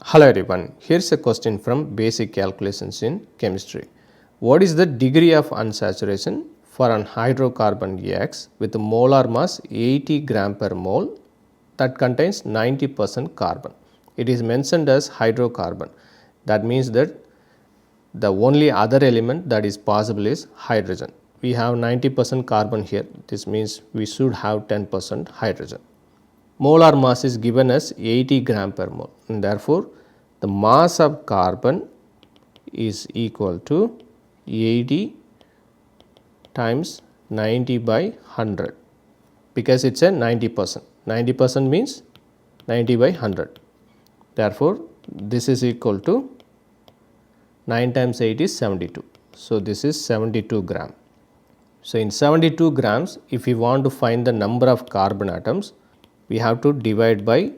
Hello everyone, here's a question from basic calculations in chemistry. What is the degree of unsaturation for an hydrocarbon X with a molar mass 80 gram per mole that contains 90% carbon? It is mentioned as hydrocarbon. That means that the only other element that is possible is hydrogen. We have 90% carbon here. This means we should have 10% hydrogen. Molar mass is given as 80 gram per mole, and therefore the mass of carbon is equal to 80 times 90 by 100 because it is a 90%. 90% means 90 by 100. Therefore, this is equal to 9 times 8 is 72. So, this is 72 gram. So, in 72 grams, if we want to find the number of carbon atoms, we have to divide by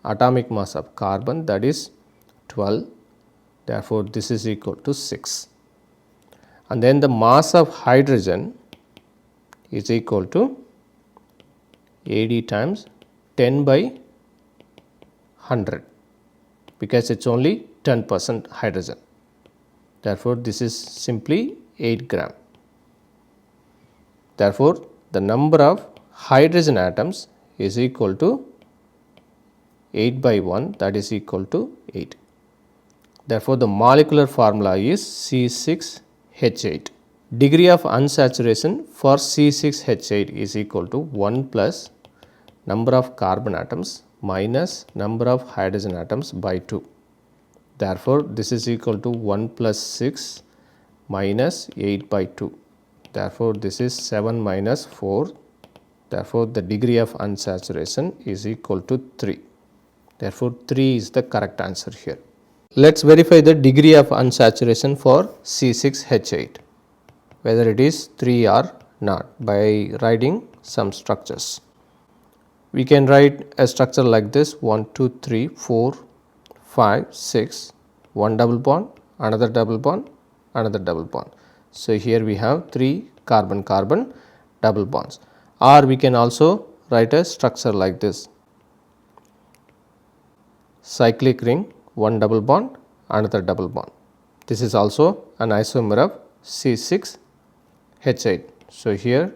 atomic mass of carbon, that is 12. Therefore, this is equal to 6. And then the mass of hydrogen is equal to 80 times 10 by 100 because it is only 10% hydrogen. Therefore, this is simply 8 gram. Therefore, the number of hydrogen atoms is equal to 8 by 1, that is equal to 8. Therefore, the molecular formula is C6H8. Degree of unsaturation for C6H8 is equal to 1 plus number of carbon atoms minus number of hydrogen atoms by 2. Therefore, this is equal to 1 plus 6 minus 8 by 2. Therefore, this is 7 minus 4. Therefore, the degree of unsaturation is equal to 3. Therefore, 3 is the correct answer here. Let us verify the degree of unsaturation for C6H8, whether it is 3 or not, by writing some structures. We can write a structure like this: 1, 2, 3, 4, 5, 6, one double bond, another double bond, another double bond. So, here we have 3 carbon-carbon double bonds. Or we can also write a structure like this: cyclic ring, one double bond, another double bond. This is also an isomer of C6H8. So, here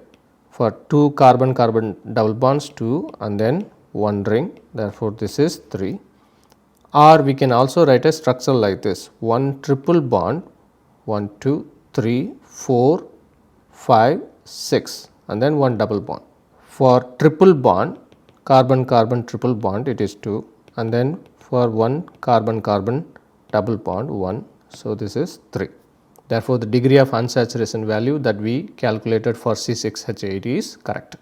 for 2 carbon-carbon double bonds 2 and then one ring, therefore, this is 3. Or we can also write a structure like this: 1 triple bond, 1, 2, 3, 4, 5, 6 and then one double bond. For triple bond, carbon-carbon triple bond, it is 2, and then for one carbon-carbon double bond 1. So, this is 3. Therefore, the degree of unsaturation value that we calculated for C6H8 is correct.